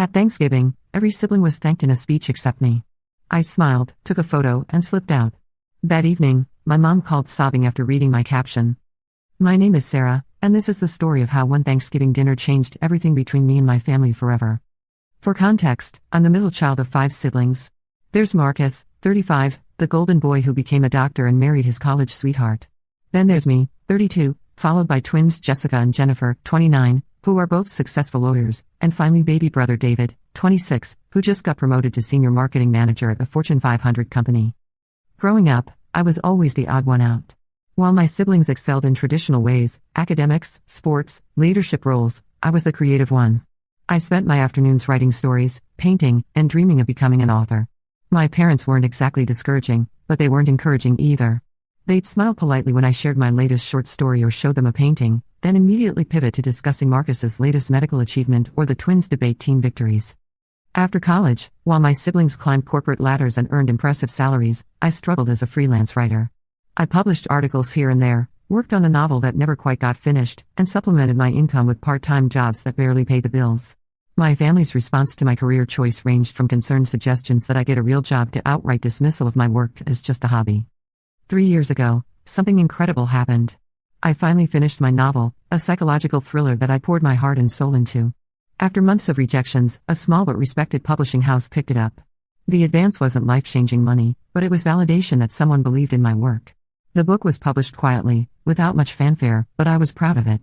At Thanksgiving, every sibling was thanked in a speech except me. I smiled, took a photo, and slipped out. That evening, my mom called sobbing after reading my caption. My name is Sarah, and this is the story of how one Thanksgiving dinner changed everything between me and my family forever. For context, I'm the middle child of 5 siblings. There's Marcus, 35, the golden boy who became a doctor and married his college sweetheart. Then there's me, 32, followed by twins Jessica and Jennifer, 29, who are both successful lawyers, and finally baby brother David, 26, who just got promoted to senior marketing manager at a Fortune 500 company. Growing up, I was always the odd one out. While my siblings excelled in traditional ways, academics, sports, leadership roles, I was the creative one. I spent my afternoons writing stories, painting, and dreaming of becoming an author. My parents weren't exactly discouraging, but they weren't encouraging either. They'd smile politely when I shared my latest short story or showed them a painting, then immediately pivot to discussing Marcus's latest medical achievement or the twins' debate team victories. After college, while my siblings climbed corporate ladders and earned impressive salaries, I struggled as a freelance writer. I published articles here and there, worked on a novel that never quite got finished, and supplemented my income with part-time jobs that barely paid the bills. My family's response to my career choice ranged from concerned suggestions that I get a real job to outright dismissal of my work as just a hobby. 3 years ago, something incredible happened. I finally finished my novel, a psychological thriller that I poured my heart and soul into. After months of rejections, a small but respected publishing house picked it up. The advance wasn't life-changing money, but it was validation that someone believed in my work. The book was published quietly, without much fanfare, but I was proud of it.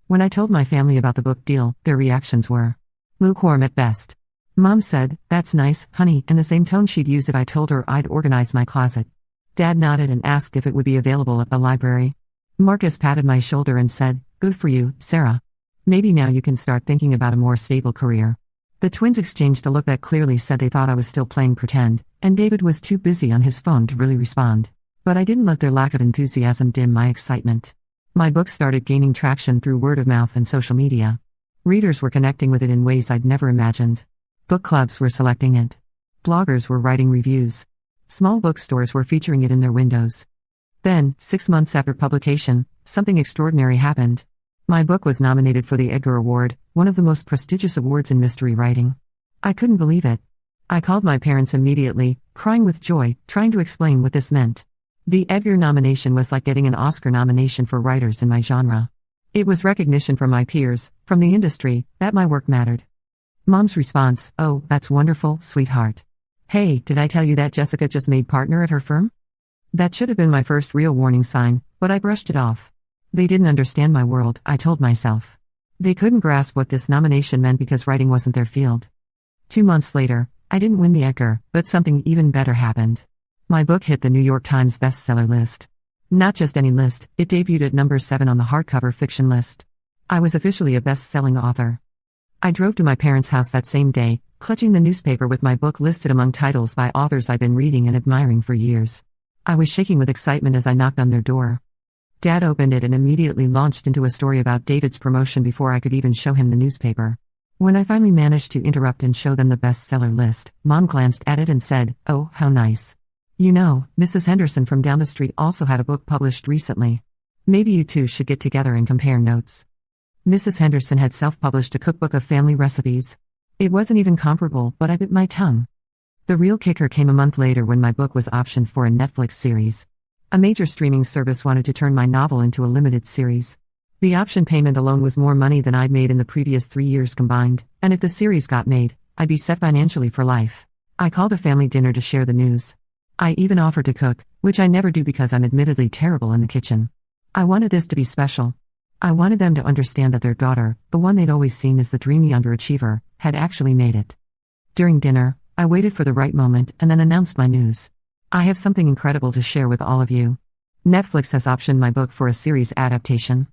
When I told my family about the book deal, their reactions were lukewarm at best. Mom said, "That's nice, honey," in the same tone she'd use if I told her I'd organize my closet. Dad nodded and asked if it would be available at the library. Marcus patted my shoulder and said, "Good for you, Sarah. Maybe now you can start thinking about a more stable career." The twins exchanged a look that clearly said they thought I was still playing pretend, and David was too busy on his phone to really respond. But I didn't let their lack of enthusiasm dim my excitement. My book started gaining traction through word of mouth and social media. Readers were connecting with it in ways I'd never imagined. Book clubs were selecting it. Bloggers were writing reviews. Small bookstores were featuring it in their windows. Then, 6 months after publication, something extraordinary happened. My book was nominated for the Edgar Award, one of the most prestigious awards in mystery writing. I couldn't believe it. I called my parents immediately, crying with joy, trying to explain what this meant. The Edgar nomination was like getting an Oscar nomination for writers in my genre. It was recognition from my peers, from the industry, that my work mattered. Mom's response, "Oh, that's wonderful, sweetheart. Hey, did I tell you that Jessica just made partner at her firm?" That should have been my first real warning sign, but I brushed it off. They didn't understand my world, I told myself. They couldn't grasp what this nomination meant because writing wasn't their field. 2 months later, I didn't win the Edgar, but something even better happened. My book hit the New York Times bestseller list. Not just any list, it debuted at number 7 on the hardcover fiction list. I was officially a best-selling author. I drove to my parents' house that same day, clutching the newspaper with my book listed among titles by authors I'd been reading and admiring for years. I was shaking with excitement as I knocked on their door. Dad opened it and immediately launched into a story about David's promotion before I could even show him the newspaper. When I finally managed to interrupt and show them the bestseller list, Mom glanced at it and said, "Oh, how nice. You know, Mrs. Henderson from down the street also had a book published recently. Maybe you two should get together and compare notes." Mrs. Henderson had self-published a cookbook of family recipes. It wasn't even comparable, but I bit my tongue. The real kicker came a month later when my book was optioned for a Netflix series. A major streaming service wanted to turn my novel into a limited series. The option payment alone was more money than I'd made in the previous 3 years combined, and if the series got made, I'd be set financially for life. I called a family dinner to share the news. I even offered to cook, which I never do because I'm admittedly terrible in the kitchen. I wanted this to be special. I wanted them to understand that their daughter, the one they'd always seen as the dreamy underachiever, had actually made it. During dinner, I waited for the right moment and then announced my news. I have something incredible to share with all of you. Netflix has optioned my book for a series adaptation.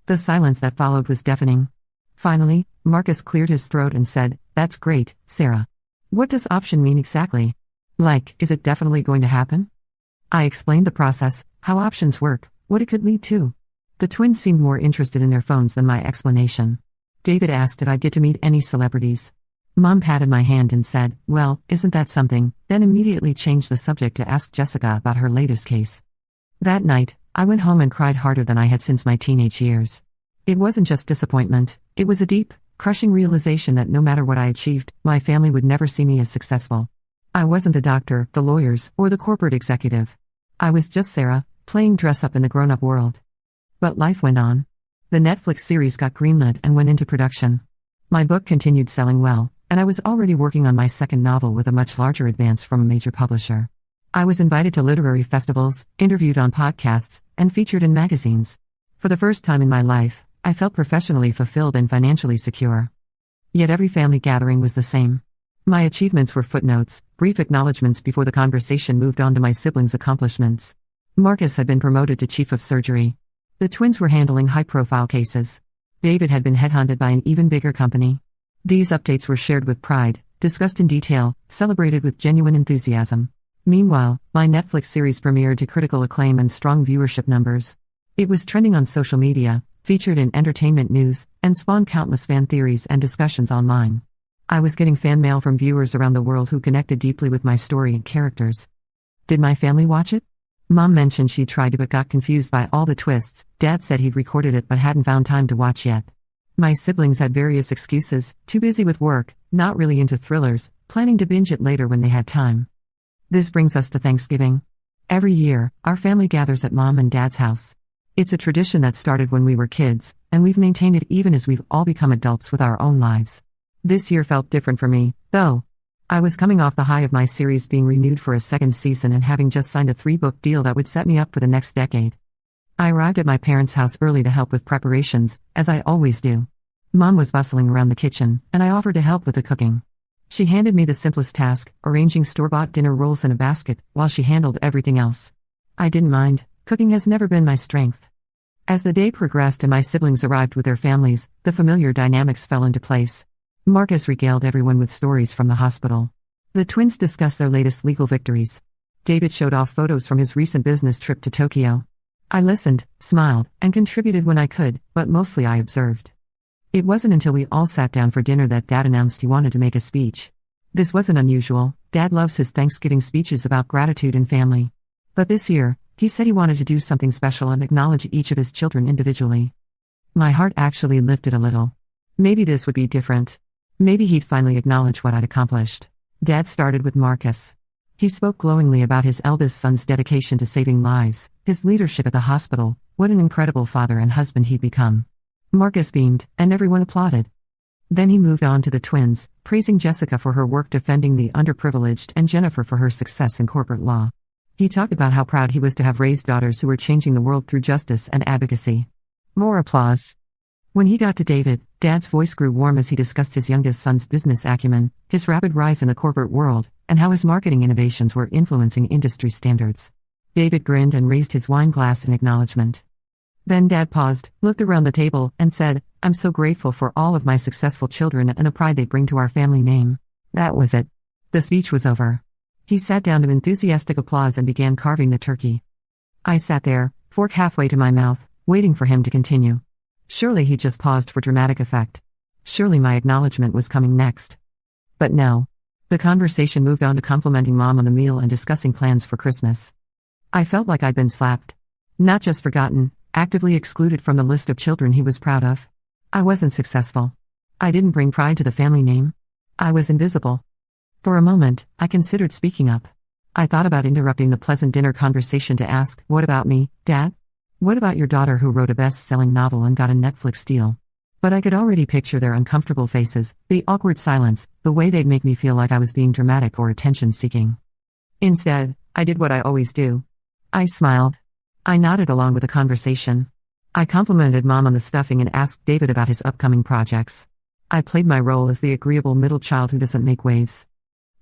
The silence that followed was deafening. Finally, Marcus cleared his throat and said, "That's great, Sarah. What does option mean exactly? Like, is it definitely going to happen?" I explained the process, how options work, what it could lead to. The twins seemed more interested in their phones than my explanation. David asked if I'd get to meet any celebrities. Mom patted my hand and said, "Well, isn't that something?" then immediately changed the subject to ask Jessica about her latest case. That night, I went home and cried harder than I had since my teenage years. It wasn't just disappointment, it was a deep, crushing realization that no matter what I achieved, my family would never see me as successful. I wasn't the doctor, the lawyers, or the corporate executive. I was just Sarah, playing dress-up in the grown-up world. But life went on. The Netflix series got greenlit and went into production. My book continued selling well, and I was already working on my second novel with a much larger advance from a major publisher. I was invited to literary festivals, interviewed on podcasts, and featured in magazines. For the first time in my life, I felt professionally fulfilled and financially secure. Yet every family gathering was the same. My achievements were footnotes, brief acknowledgments before the conversation moved on to my siblings' accomplishments. Marcus had been promoted to chief of surgery. The twins were handling high-profile cases. David had been headhunted by an even bigger company. These updates were shared with pride, discussed in detail, celebrated with genuine enthusiasm. Meanwhile, my Netflix series premiered to critical acclaim and strong viewership numbers. It was trending on social media, featured in entertainment news, and spawned countless fan theories and discussions online. I was getting fan mail from viewers around the world who connected deeply with my story and characters. Did my family watch it? Mom mentioned she tried to but got confused by all the twists. Dad said he'd recorded it but hadn't found time to watch yet. My siblings had various excuses, too busy with work, not really into thrillers, planning to binge it later when they had time. This brings us to Thanksgiving. Every year, our family gathers at Mom and Dad's house. It's a tradition that started when we were kids, and we've maintained it even as we've all become adults with our own lives. This year felt different for me, though. I was coming off the high of my series being renewed for a second season and having just signed a 3-book deal that would set me up for the next decade. I arrived at my parents' house early to help with preparations, as I always do. Mom was bustling around the kitchen, and I offered to help with the cooking. She handed me the simplest task, arranging store-bought dinner rolls in a basket, while she handled everything else. I didn't mind. Cooking has never been my strength. As the day progressed and my siblings arrived with their families, the familiar dynamics fell into place. Marcus regaled everyone with stories from the hospital. The twins discussed their latest legal victories. David showed off photos from his recent business trip to Tokyo. I listened, smiled, and contributed when I could, but mostly I observed. It wasn't until we all sat down for dinner that Dad announced he wanted to make a speech. This wasn't unusual. Dad loves his Thanksgiving speeches about gratitude and family. But this year, he said he wanted to do something special and acknowledge each of his children individually. My heart actually lifted a little. Maybe this would be different. Maybe he'd finally acknowledge what I'd accomplished. Dad started with Marcus. He spoke glowingly about his eldest son's dedication to saving lives, his leadership at the hospital, what an incredible father and husband he'd become. Marcus beamed, and everyone applauded. Then he moved on to the twins, praising Jessica for her work defending the underprivileged and Jennifer for her success in corporate law. He talked about how proud he was to have raised daughters who were changing the world through justice and advocacy. More applause. When he got to David, Dad's voice grew warm as he discussed his youngest son's business acumen, his rapid rise in the corporate world, and how his marketing innovations were influencing industry standards. David grinned and raised his wine glass in acknowledgement. Then Dad paused, looked around the table, and said, "I'm so grateful for all of my successful children and the pride they bring to our family name." That was it. The speech was over. He sat down to enthusiastic applause and began carving the turkey. I sat there, fork halfway to my mouth, waiting for him to continue. Surely he just paused for dramatic effect. Surely my acknowledgement was coming next. But no. The conversation moved on to complimenting Mom on the meal and discussing plans for Christmas. I felt like I'd been slapped. Not just forgotten, actively excluded from the list of children he was proud of. I wasn't successful. I didn't bring pride to the family name. I was invisible. For a moment, I considered speaking up. I thought about interrupting the pleasant dinner conversation to ask, "What about me, Dad? What about your daughter who wrote a best-selling novel and got a Netflix deal?" But I could already picture their uncomfortable faces, the awkward silence, the way they'd make me feel like I was being dramatic or attention-seeking. Instead, I did what I always do. I smiled. I nodded along with the conversation. I complimented Mom on the stuffing and asked David about his upcoming projects. I played my role as the agreeable middle child who doesn't make waves.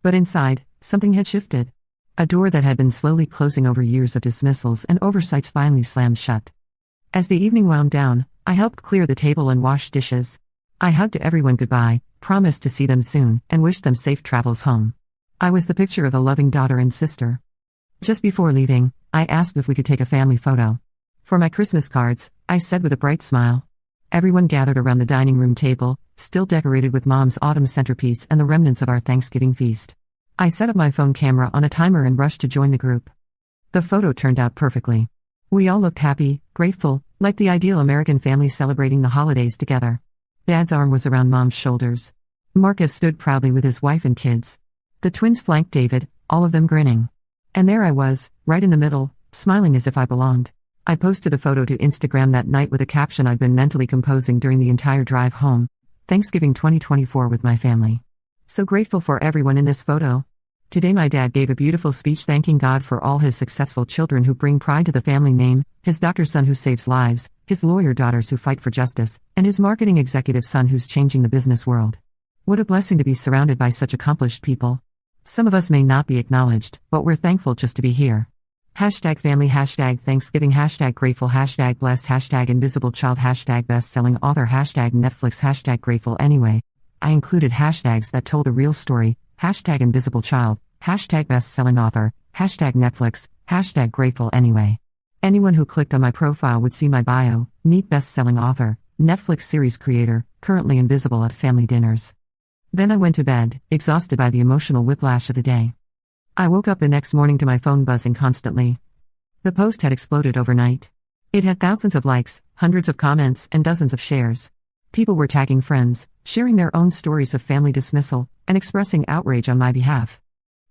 But inside, something had shifted. A door that had been slowly closing over years of dismissals and oversights finally slammed shut. As the evening wound down, I helped clear the table and wash dishes. I hugged everyone goodbye, promised to see them soon, and wished them safe travels home. I was the picture of a loving daughter and sister. Just before leaving, I asked if we could take a family photo. For my Christmas cards, I said with a bright smile. Everyone gathered around the dining room table, still decorated with Mom's autumn centerpiece and the remnants of our Thanksgiving feast. I set up my phone camera on a timer and rushed to join the group. The photo turned out perfectly. We all looked happy, grateful, like the ideal American family celebrating the holidays together. Dad's arm was around Mom's shoulders. Marcus stood proudly with his wife and kids. The twins flanked David, all of them grinning. And there I was, right in the middle, smiling as if I belonged. I posted a photo to Instagram that night with a caption I'd been mentally composing during the entire drive home. Thanksgiving 2024 with my family. So grateful for everyone in this photo. Today my dad gave a beautiful speech thanking God for all his successful children who bring pride to the family name, his doctor's son who saves lives, his lawyer daughters who fight for justice, and his marketing executive son who's changing the business world. What a blessing to be surrounded by such accomplished people. Some of us may not be acknowledged, but we're thankful just to be here. #family, #Thanksgiving, #grateful, #blessed, #invisible child, #best-selling author, #Netflix, #grateful anyway. I included hashtags that told a real story, #invisible child, #best-selling author, #Netflix, #grateful anyway. Anyone who clicked on my profile would see my bio, neat best-selling author, Netflix series creator, currently invisible at family dinners. Then I went to bed, exhausted by the emotional whiplash of the day. I woke up the next morning to my phone buzzing constantly. The post had exploded overnight. It had thousands of likes, hundreds of comments, and dozens of shares. People were tagging friends, sharing their own stories of family dismissal, and expressing outrage on my behalf.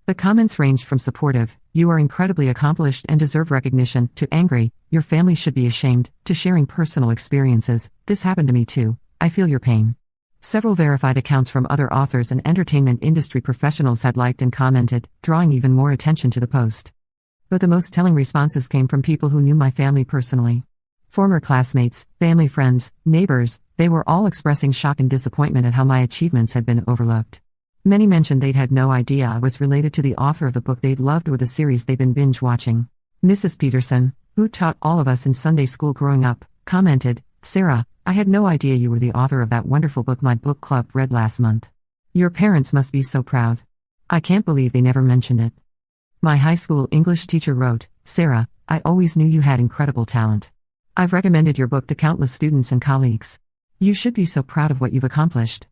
The comments ranged from supportive, "You are incredibly accomplished and deserve recognition," to angry, "Your family should be ashamed," to sharing personal experiences, "This happened to me too, I feel your pain." Several verified accounts from other authors and entertainment industry professionals had liked and commented, drawing even more attention to the post. But the most telling responses came from people who knew my family personally. Former classmates, family friends, neighbors, they were all expressing shock and disappointment at how my achievements had been overlooked. Many mentioned they'd had no idea I was related to the author of the book they'd loved or the series they'd been binge-watching. Mrs. Peterson, who taught all of us in Sunday school growing up, commented, "Sarah, I had no idea you were the author of that wonderful book my book club read last month. Your parents must be so proud. I can't believe they never mentioned it." My high school English teacher wrote, "Sarah, I always knew you had incredible talent. I've recommended your book to countless students and colleagues. You should be so proud of what you've accomplished."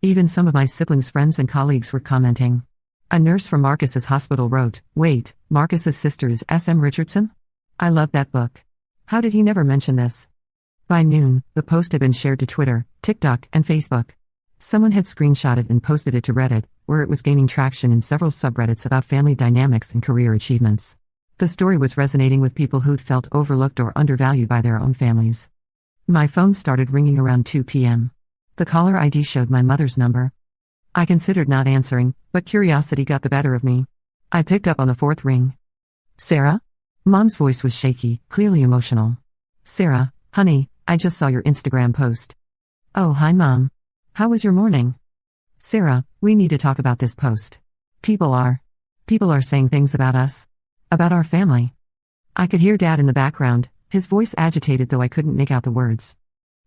Even some of my siblings' friends and colleagues were commenting. A nurse from Marcus's hospital wrote, "Wait, Marcus's sister is S.M. Richardson? I love that book. How did he never mention this?" By noon, the post had been shared to Twitter, TikTok, and Facebook. Someone had screenshotted and posted it to Reddit, where it was gaining traction in several subreddits about family dynamics and career achievements. The story was resonating with people who'd felt overlooked or undervalued by their own families. My phone started ringing around 2 p.m. The caller ID showed my mother's number. I considered not answering, but curiosity got the better of me. I picked up on the fourth ring. "Sarah?" Mom's voice was shaky, clearly emotional. "Sarah, honey, I just saw your Instagram post." "Oh, hi Mom. How was your morning?" "Sarah, we need to talk about this post. People are saying things about us. About our family." I could hear Dad in the background, his voice agitated though I couldn't make out the words.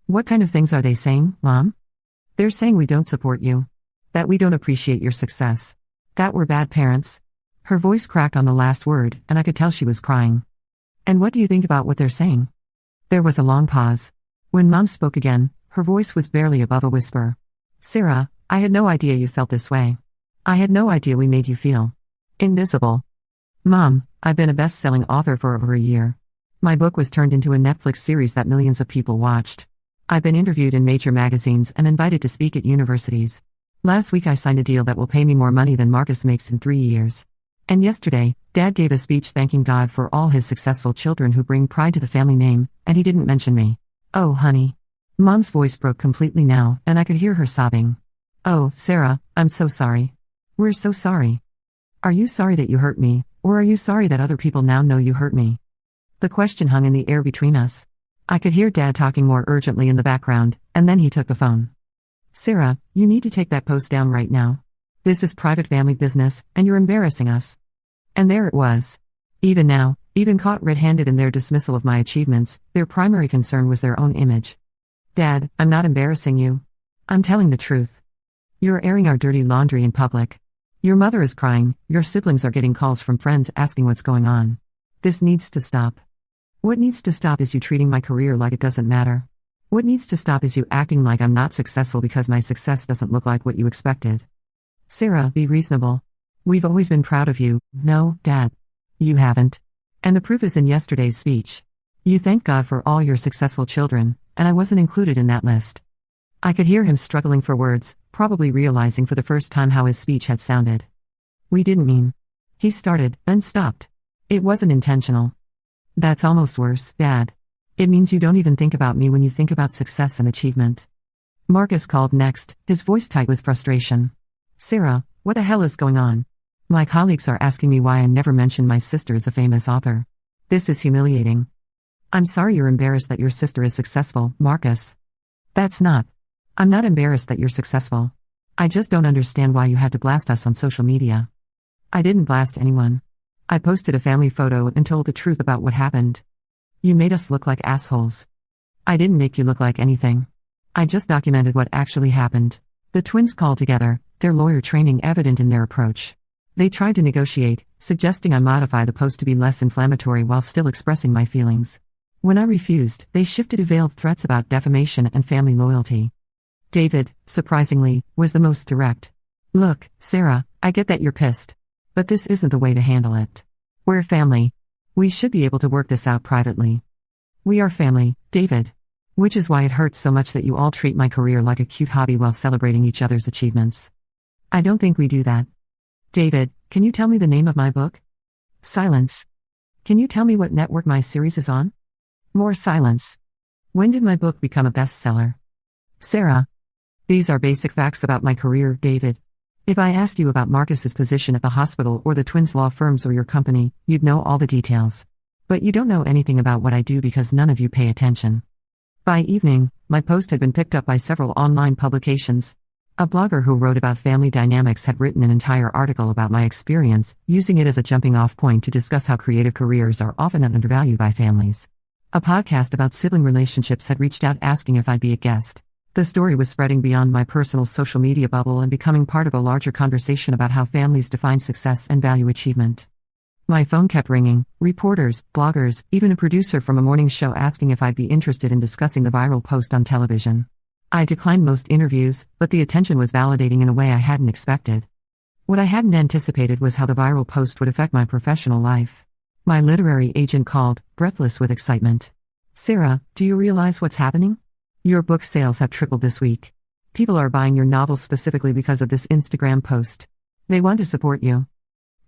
"What kind of things are they saying, Mom?" "They're saying we don't support you. That we don't appreciate your success. That we're bad parents." Her voice cracked on the last word, and I could tell she was crying. "And what do you think about what they're saying?" There was a long pause. When Mom spoke again, her voice was barely above a whisper. "Sarah, I had no idea you felt this way. I had no idea we made you feel invisible. Mom, I've been a best-selling author for over a year. My book was turned into a Netflix series that millions of people watched. I've been interviewed in major magazines and invited to speak at universities. Last week I signed a deal that will pay me more money than Marcus makes in 3 years. And yesterday, Dad gave a speech thanking God for all his successful children who bring pride to the family name, and he didn't mention me. Oh, honey." Mom's voice broke completely now, and I could hear her sobbing. "Oh, Sarah, I'm so sorry. We're so sorry. Are you sorry that you hurt me, or are you sorry that other people now know you hurt me?" The question hung in the air between us. I could hear Dad talking more urgently in the background, and then he took the phone. "Sarah, you need to take that post down right now. This is private family business, and you're embarrassing us." And there it was. Even now, even caught red-handed in their dismissal of my achievements, their primary concern was their own image. "Dad, I'm not embarrassing you. I'm telling the truth. You're airing our dirty laundry in public. Your mother is crying, your siblings are getting calls from friends asking what's going on. This needs to stop. What needs to stop is you treating my career like it doesn't matter. What needs to stop is you acting like I'm not successful because my success doesn't look like what you expected. Sarah, be reasonable. We've always been proud of you." "No, Dad. You haven't. And the proof is in yesterday's speech. You thanked God for all your successful children, and I wasn't included in that list." I could hear him struggling for words, probably realizing for the first time how his speech had sounded. We didn't mean. He started, then stopped. It wasn't intentional. That's almost worse, Dad. It means you don't even think about me when you think about success and achievement. Marcus called next, his voice tight with frustration. Sarah, what the hell is going on? My colleagues are asking me why I never mentioned my sister is a famous author. This is humiliating. I'm sorry you're embarrassed that your sister is successful, Marcus. That's not. I'm not embarrassed that you're successful. I just don't understand why you had to blast us on social media. I didn't blast anyone. I posted a family photo and told the truth about what happened. You made us look like assholes. I didn't make you look like anything. I just documented what actually happened. The twins called together, their lawyer training evident in their approach. They tried to negotiate, suggesting I modify the post to be less inflammatory while still expressing my feelings. When I refused, they shifted to veiled threats about defamation and family loyalty. David, surprisingly, was the most direct. Look, Sarah, I get that you're pissed. But this isn't the way to handle it. We're family. We should be able to work this out privately. We are family, David. Which is why it hurts so much that you all treat my career like a cute hobby while celebrating each other's achievements. I don't think we do that. David, can you tell me the name of my book? Silence. Can you tell me what network my series is on? More silence. When did my book become a bestseller? Sarah. These are basic facts about my career, David. If I asked you about Marcus's position at the hospital or the twins' law firms or your company, you'd know all the details. But you don't know anything about what I do because none of you pay attention. By evening, my post had been picked up by several online publications. A blogger who wrote about family dynamics had written an entire article about my experience, using it as a jumping-off point to discuss how creative careers are often undervalued by families. A podcast about sibling relationships had reached out asking if I'd be a guest. The story was spreading beyond my personal social media bubble and becoming part of a larger conversation about how families define success and value achievement. My phone kept ringing, reporters, bloggers, even a producer from a morning show asking if I'd be interested in discussing the viral post on television. I declined most interviews, but the attention was validating in a way I hadn't expected. What I hadn't anticipated was how the viral post would affect my professional life. My literary agent called, breathless with excitement. Sarah, do you realize what's happening? Your book sales have tripled this week. People are buying your novel specifically because of this Instagram post. They want to support you.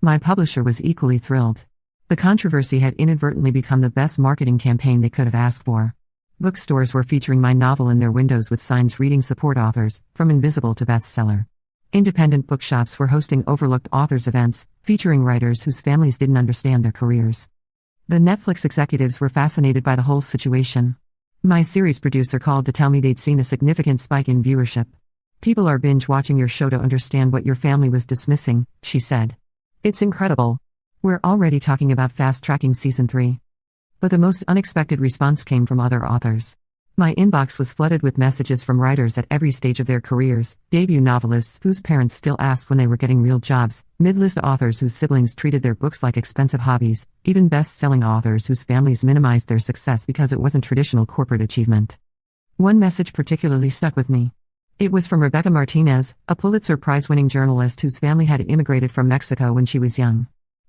My publisher was equally thrilled. The controversy had inadvertently become the best marketing campaign they could have asked for. Bookstores were featuring my novel in their windows with signs reading support authors, from invisible to bestseller. Independent bookshops were hosting overlooked authors events, featuring writers whose families didn't understand their careers. The Netflix executives were fascinated by the whole situation. My series producer called to tell me they'd seen a significant spike in viewership. People are binge-watching your show to understand what your family was dismissing, she said. It's incredible. We're already talking about fast-tracking season 3. But the most unexpected response came from other authors. My inbox was flooded with messages from writers at every stage of their careers, debut novelists whose parents still asked when they were getting real jobs, mid-list authors whose siblings treated their books like expensive hobbies, even best-selling authors whose families minimized their success because it wasn't traditional corporate achievement. One message particularly stuck with me. It was from Rebecca Martinez, a Pulitzer Prize-winning journalist whose family had immigrated from Mexico when she was young.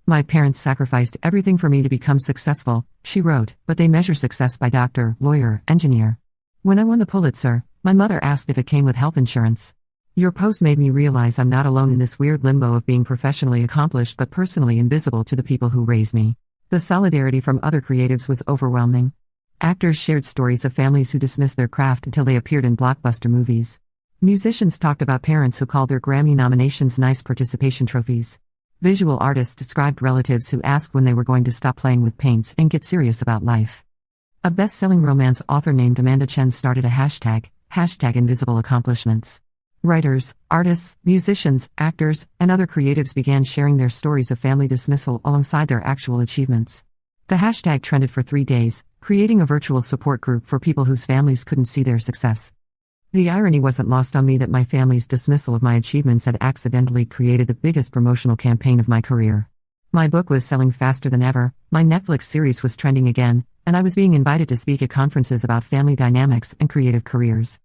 My parents sacrificed everything for me to become successful, she wrote, but they measure success by doctor, lawyer, engineer. When I won the Pulitzer, my mother asked if it came with health insurance. Your post made me realize I'm not alone in this weird limbo of being professionally accomplished but personally invisible to the people who raised me. The solidarity from other creatives was overwhelming. Actors shared stories of families who dismissed their craft until they appeared in blockbuster movies. Musicians talked about parents who called their Grammy nominations nice participation trophies. Visual artists described relatives who asked when they were going to stop playing with paints and get serious about life. A best-selling romance author named Amanda Chen started a hashtag Invisible Accomplishments. Writers, artists, musicians, actors, and other creatives began sharing their stories of family dismissal alongside their actual achievements. The hashtag trended for 3 days, creating a virtual support group for people whose families couldn't see their success. The irony wasn't lost on me that my family's dismissal of my achievements had accidentally created the biggest promotional campaign of my career. My book was selling faster than ever, my Netflix series was trending again, and I was being invited to speak at conferences about family dynamics and creative careers.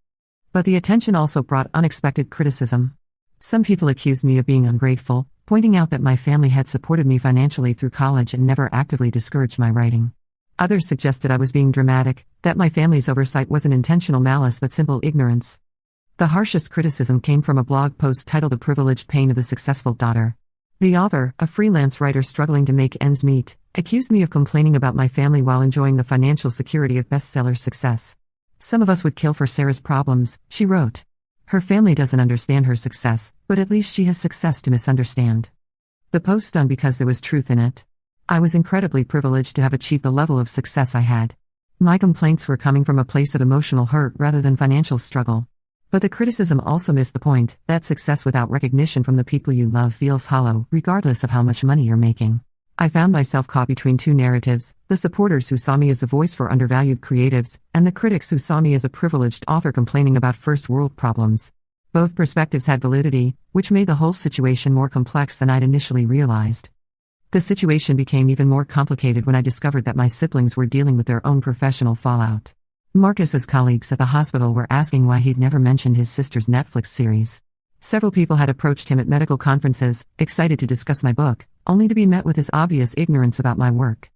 But the attention also brought unexpected criticism. Some people accused me of being ungrateful, pointing out that my family had supported me financially through college and never actively discouraged my writing. Others suggested I was being dramatic, that my family's oversight wasn't intentional malice but simple ignorance. The harshest criticism came from a blog post titled The Privileged Pain of the Successful Daughter. The author, a freelance writer struggling to make ends meet, accused me of complaining about my family while enjoying the financial security of bestseller success. Some of us would kill for Sarah's problems, she wrote. Her family doesn't understand her success, but at least she has success to misunderstand. The post stung because there was truth in it. I was incredibly privileged to have achieved the level of success I had. My complaints were coming from a place of emotional hurt rather than financial struggle. But the criticism also missed the point, that success without recognition from the people you love feels hollow, regardless of how much money you're making. I found myself caught between two narratives, the supporters who saw me as a voice for undervalued creatives, and the critics who saw me as a privileged author complaining about first-world problems. Both perspectives had validity, which made the whole situation more complex than I'd initially realized. The situation became even more complicated when I discovered that my siblings were dealing with their own professional fallout. Marcus's colleagues at the hospital were asking why he'd never mentioned his sister's Netflix series. Several people had approached him at medical conferences, excited to discuss my book, only to be met with his obvious ignorance about my work.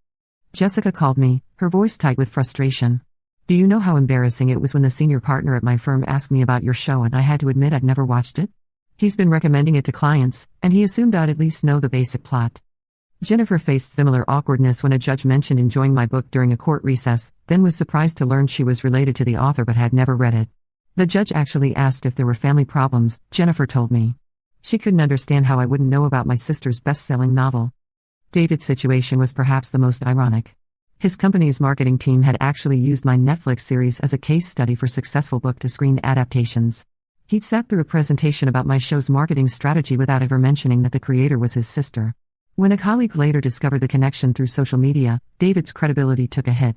Jessica called me, her voice tight with frustration. Do you know how embarrassing it was when the senior partner at my firm asked me about your show and I had to admit I'd never watched it? He's been recommending it to clients, and he assumed I'd at least know the basic plot. Jennifer faced similar awkwardness when a judge mentioned enjoying my book during a court recess, then was surprised to learn she was related to the author but had never read it. The judge actually asked if there were family problems, Jennifer told me. She couldn't understand how I wouldn't know about my sister's best-selling novel. David's situation was perhaps the most ironic. His company's marketing team had actually used my Netflix series as a case study for successful book-to-screen adaptations. He'd sat through a presentation about my show's marketing strategy without ever mentioning that the creator was his sister. When a colleague later discovered the connection through social media, David's credibility took a hit.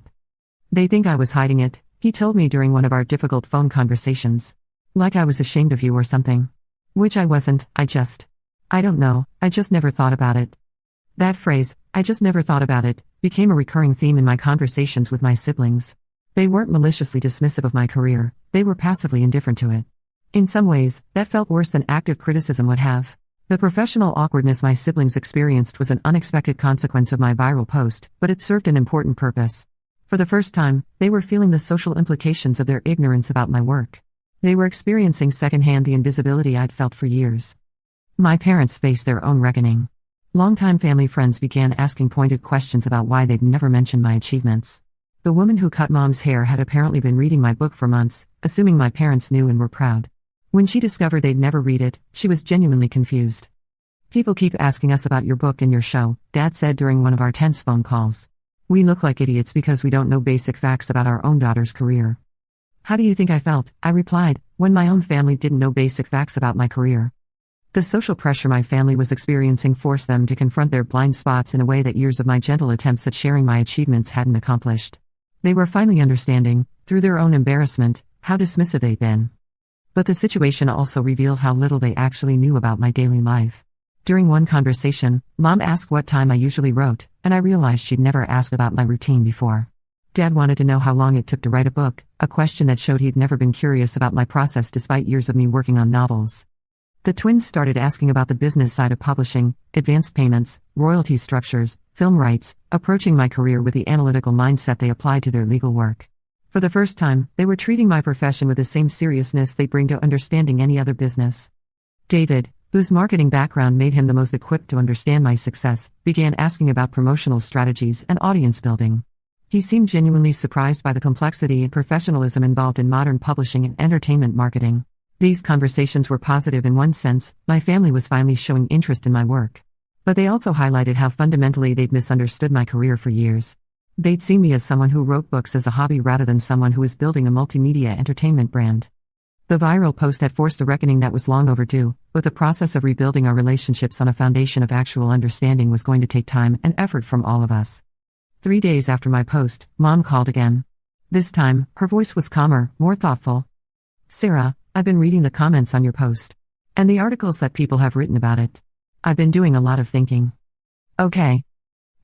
They think I was hiding it, he told me during one of our difficult phone conversations. Like I was ashamed of you or something. Which I wasn't, I just never thought about it. That phrase, I just never thought about it, became a recurring theme in my conversations with my siblings. They weren't maliciously dismissive of my career, they were passively indifferent to it. In some ways, that felt worse than active criticism would have. The professional awkwardness my siblings experienced was an unexpected consequence of my viral post, but it served an important purpose. For the first time, they were feeling the social implications of their ignorance about my work. They were experiencing secondhand the invisibility I'd felt for years. My parents faced their own reckoning. Longtime family friends began asking pointed questions about why they'd never mentioned my achievements. The woman who cut Mom's hair had apparently been reading my book for months, assuming my parents knew and were proud. When she discovered they'd never read it, she was genuinely confused. People keep asking us about your book and your show, Dad said during one of our tense phone calls. We look like idiots because we don't know basic facts about our own daughter's career. How do you think I felt, I replied, when my own family didn't know basic facts about my career? The social pressure my family was experiencing forced them to confront their blind spots in a way that years of my gentle attempts at sharing my achievements hadn't accomplished. They were finally understanding, through their own embarrassment, how dismissive they'd been. But the situation also revealed how little they actually knew about my daily life. During one conversation, Mom asked what time I usually wrote, and I realized she'd never asked about my routine before. Dad wanted to know how long it took to write a book, a question that showed he'd never been curious about my process despite years of me working on novels. The twins started asking about the business side of publishing, advanced payments, royalty structures, film rights, approaching my career with the analytical mindset they applied to their legal work. For the first time, they were treating my profession with the same seriousness they bring to understanding any other business. David, whose marketing background made him the most equipped to understand my success, began asking about promotional strategies and audience building. He seemed genuinely surprised by the complexity and professionalism involved in modern publishing and entertainment marketing. These conversations were positive in one sense, my family was finally showing interest in my work. But they also highlighted how fundamentally they'd misunderstood my career for years. They'd seen me as someone who wrote books as a hobby rather than someone who was building a multimedia entertainment brand. The viral post had forced a reckoning that was long overdue, but the process of rebuilding our relationships on a foundation of actual understanding was going to take time and effort from all of us. 3 days after my post, Mom called again. This time, her voice was calmer, more thoughtful. Sarah, I've been reading the comments on your post. And the articles that people have written about it. I've been doing a lot of thinking. Okay.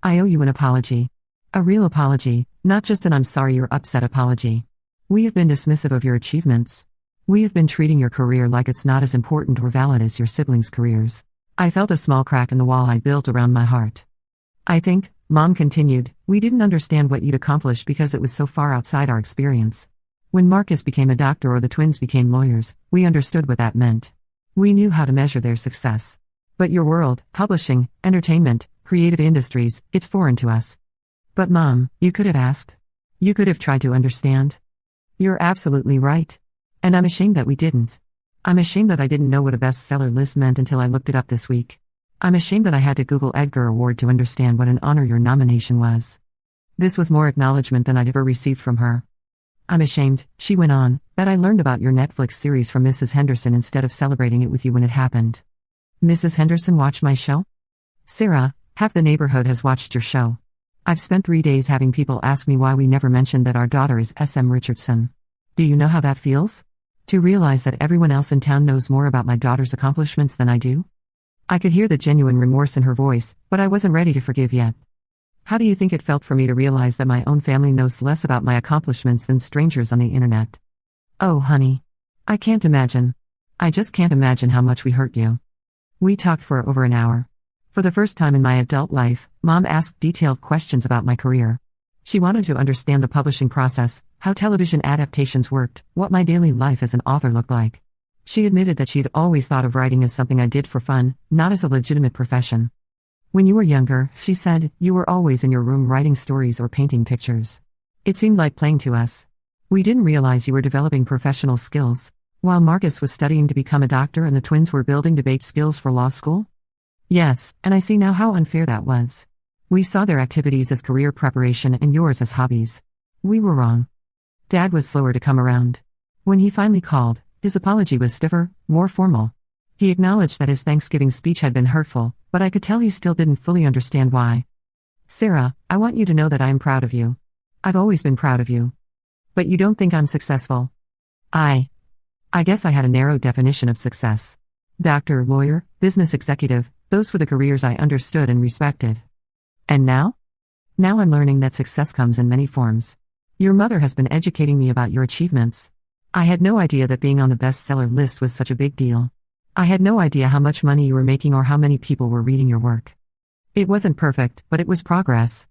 I owe you an apology. A real apology, not just an I'm sorry you're upset apology. We have been dismissive of your achievements. We have been treating your career like it's not as important or valid as your siblings' careers. I felt a small crack in the wall I built around my heart. I think, Mom continued, we didn't understand what you'd accomplished because it was so far outside our experience. When Marcus became a doctor or the twins became lawyers, we understood what that meant. We knew how to measure their success. But your world, publishing, entertainment, creative industries, it's foreign to us. But Mom, you could have asked. You could have tried to understand. You're absolutely right. And I'm ashamed that we didn't. I'm ashamed that I didn't know what a bestseller list meant until I looked it up this week. I'm ashamed that I had to Google Edgar Award to understand what an honor your nomination was. This was more acknowledgement than I'd ever received from her. I'm ashamed, she went on, that I learned about your Netflix series from Mrs. Henderson instead of celebrating it with you when it happened. Mrs. Henderson watched my show? Sarah, half the neighborhood has watched your show. I've spent 3 days having people ask me why we never mentioned that our daughter is S.M. Richardson. Do you know how that feels? To realize that everyone else in town knows more about my daughter's accomplishments than I do? I could hear the genuine remorse in her voice, but I wasn't ready to forgive yet. How do you think it felt for me to realize that my own family knows less about my accomplishments than strangers on the internet? Oh, honey. I can't imagine. I just can't imagine how much we hurt you. We talked for over an hour. For the first time in my adult life, Mom asked detailed questions about my career. She wanted to understand the publishing process, how television adaptations worked, what my daily life as an author looked like. She admitted that she'd always thought of writing as something I did for fun, not as a legitimate profession. When you were younger, she said, you were always in your room writing stories or painting pictures. It seemed like playing to us. We didn't realize you were developing professional skills, while Marcus was studying to become a doctor and the twins were building debate skills for law school? Yes, and I see now how unfair that was. We saw their activities as career preparation and yours as hobbies. We were wrong. Dad was slower to come around. When he finally called, his apology was stiffer, more formal. He acknowledged that his Thanksgiving speech had been hurtful, but I could tell he still didn't fully understand why. Sarah, I want you to know that I am proud of you. I've always been proud of you. But you don't think I'm successful? I guess I had a narrow definition of success. Doctor, lawyer, business executive, those were the careers I understood and respected. And now? Now I'm learning that success comes in many forms. Your mother has been educating me about your achievements. I had no idea that being on the bestseller list was such a big deal. I had no idea how much money you were making or how many people were reading your work. It wasn't perfect, but it was progress.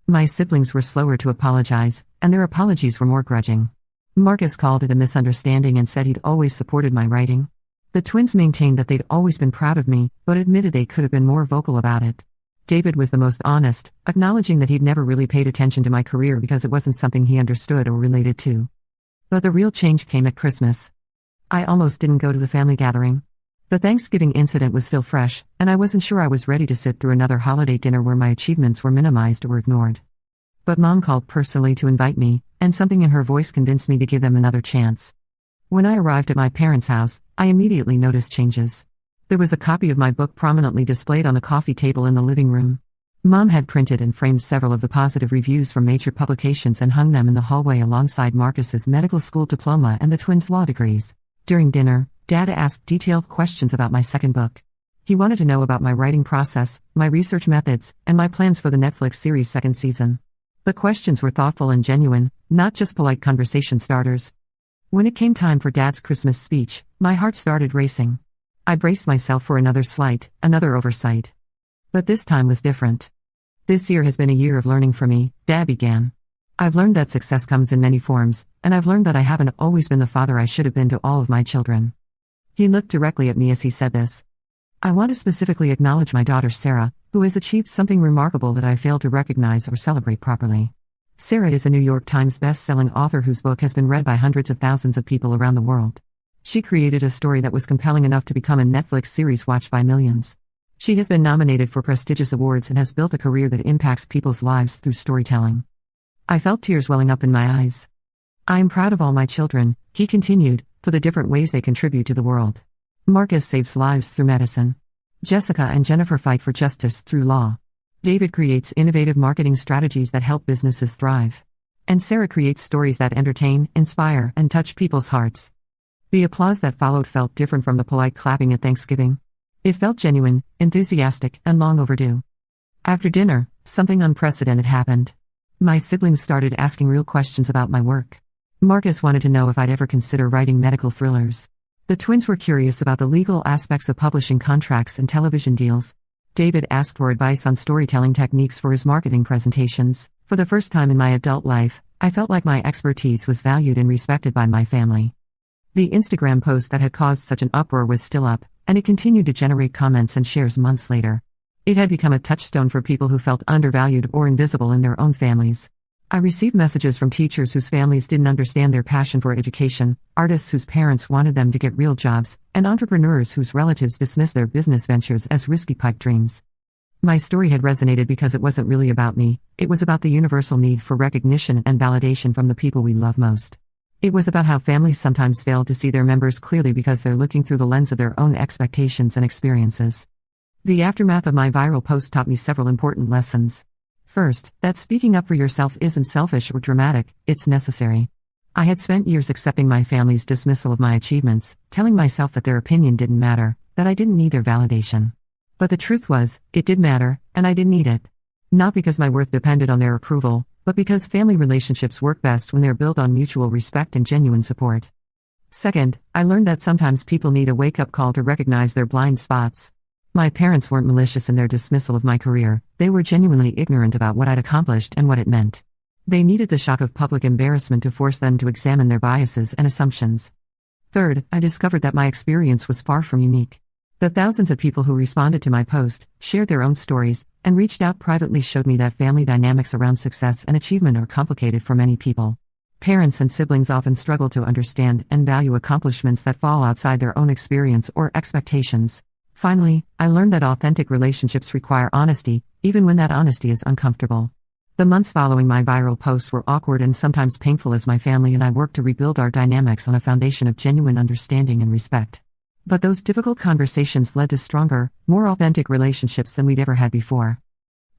My siblings were slower to apologize, and their apologies were more grudging. Marcus called it a misunderstanding and said he'd always supported my writing. The twins maintained that they'd always been proud of me, but admitted they could have been more vocal about it. David was the most honest, acknowledging that he'd never really paid attention to my career because it wasn't something he understood or related to. But the real change came at Christmas. I almost didn't go to the family gathering. The Thanksgiving incident was still fresh, and I wasn't sure I was ready to sit through another holiday dinner where my achievements were minimized or ignored. But Mom called personally to invite me, and something in her voice convinced me to give them another chance. When I arrived at my parents' house, I immediately noticed changes. There was a copy of my book prominently displayed on the coffee table in the living room. Mom had printed and framed several of the positive reviews from major publications and hung them in the hallway alongside Marcus's medical school diploma and the twins' law degrees. During dinner, Dad asked detailed questions about my second book. He wanted to know about my writing process, my research methods, and my plans for the Netflix series' second season. The questions were thoughtful and genuine, not just polite conversation starters. When it came time for Dad's Christmas speech, my heart started racing. I braced myself for another slight, another oversight. But this time was different. This year has been a year of learning for me, Dad began. I've learned that success comes in many forms, and I've learned that I haven't always been the father I should have been to all of my children. He looked directly at me as he said this. I want to specifically acknowledge my daughter Sarah, who has achieved something remarkable that I failed to recognize or celebrate properly. Sarah is a New York Times best-selling author whose book has been read by hundreds of thousands of people around the world. She created a story that was compelling enough to become a Netflix series watched by millions. She has been nominated for prestigious awards and has built a career that impacts people's lives through storytelling. I felt tears welling up in my eyes. I am proud of all my children, he continued, for the different ways they contribute to the world. Marcus saves lives through medicine. Jessica and Jennifer fight for justice through law. David creates innovative marketing strategies that help businesses thrive. And Sarah creates stories that entertain, inspire, and touch people's hearts. The applause that followed felt different from the polite clapping at Thanksgiving. It felt genuine, enthusiastic, and long overdue. After dinner, something unprecedented happened. My siblings started asking real questions about my work. Marcus wanted to know if I'd ever consider writing medical thrillers. The twins were curious about the legal aspects of publishing contracts and television deals. David asked for advice on storytelling techniques for his marketing presentations. For the first time in my adult life, I felt like my expertise was valued and respected by my family. The Instagram post that had caused such an uproar was still up, and it continued to generate comments and shares months later. It had become a touchstone for people who felt undervalued or invisible in their own families. I received messages from teachers whose families didn't understand their passion for education, artists whose parents wanted them to get real jobs, and entrepreneurs whose relatives dismissed their business ventures as risky pipe dreams. My story had resonated because it wasn't really about me, it was about the universal need for recognition and validation from the people we love most. It was about how families sometimes fail to see their members clearly because they're looking through the lens of their own expectations and experiences. The aftermath of my viral post taught me several important lessons. First, that speaking up for yourself isn't selfish or dramatic, it's necessary. I had spent years accepting my family's dismissal of my achievements, telling myself that their opinion didn't matter, that I didn't need their validation. But the truth was, it did matter, and I didn't need it. Not because my worth depended on their approval, but because family relationships work best when they're built on mutual respect and genuine support. Second, I learned that sometimes people need a wake-up call to recognize their blind spots. My parents weren't malicious in their dismissal of my career, they were genuinely ignorant about what I'd accomplished and what it meant. They needed the shock of public embarrassment to force them to examine their biases and assumptions. Third, I discovered that my experience was far from unique. The thousands of people who responded to my post, shared their own stories, and reached out privately showed me that family dynamics around success and achievement are complicated for many people. Parents and siblings often struggle to understand and value accomplishments that fall outside their own experience or expectations. Finally, I learned that authentic relationships require honesty, even when that honesty is uncomfortable. The months following my viral posts were awkward and sometimes painful as my family and I worked to rebuild our dynamics on a foundation of genuine understanding and respect. But those difficult conversations led to stronger, more authentic relationships than we'd ever had before.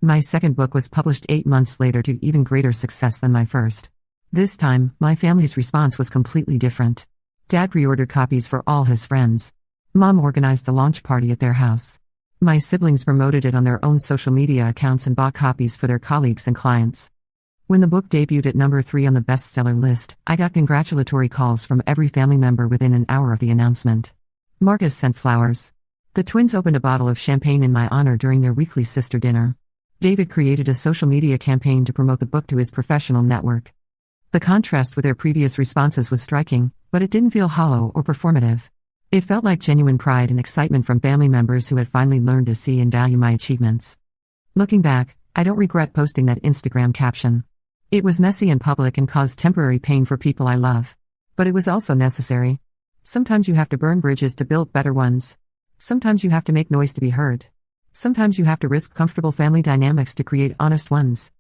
My second book was published 8 months later to even greater success than my first. This time, my family's response was completely different. Dad pre-ordered copies for all his friends. Mom organized a launch party at their house. My siblings promoted it on their own social media accounts and bought copies for their colleagues and clients. When the book debuted at number 3 on the bestseller list, I got congratulatory calls from every family member within an hour of the announcement. Marcus sent flowers. The twins opened a bottle of champagne in my honor during their weekly sister dinner. David created a social media campaign to promote the book to his professional network. The contrast with their previous responses was striking, but it didn't feel hollow or performative. It felt like genuine pride and excitement from family members who had finally learned to see and value my achievements. Looking back, I don't regret posting that Instagram caption. It was messy and public and caused temporary pain for people I love. But it was also necessary. Sometimes you have to burn bridges to build better ones. Sometimes you have to make noise to be heard. Sometimes you have to risk comfortable family dynamics to create honest ones.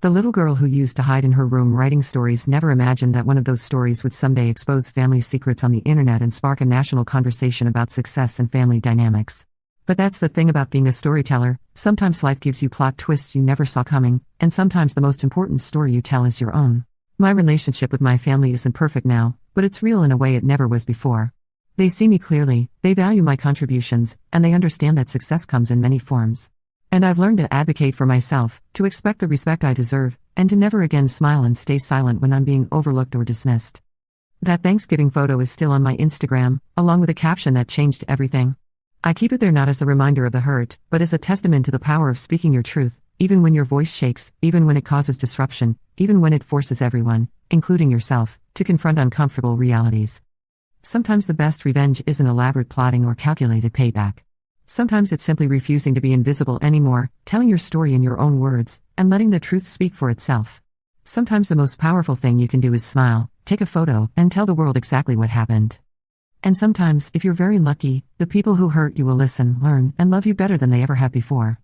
The little girl who used to hide in her room writing stories never imagined that one of those stories would someday expose family secrets on the internet and spark a national conversation about success and family dynamics. But that's the thing about being a storyteller, sometimes life gives you plot twists you never saw coming, and sometimes the most important story you tell is your own. My relationship with my family isn't perfect now, but it's real in a way it never was before. They see me clearly, they value my contributions, and they understand that success comes in many forms. And I've learned to advocate for myself, to expect the respect I deserve, and to never again smile and stay silent when I'm being overlooked or dismissed. That Thanksgiving photo is still on my Instagram, along with a caption that changed everything. I keep it there not as a reminder of the hurt, but as a testament to the power of speaking your truth, even when your voice shakes, even when it causes disruption, even when it forces everyone, including yourself, to confront uncomfortable realities. Sometimes the best revenge isn't elaborate plotting or calculated payback. Sometimes it's simply refusing to be invisible anymore, telling your story in your own words, and letting the truth speak for itself. Sometimes the most powerful thing you can do is smile, take a photo, and tell the world exactly what happened. And sometimes, if you're very lucky, the people who hurt you will listen, learn, and love you better than they ever have before.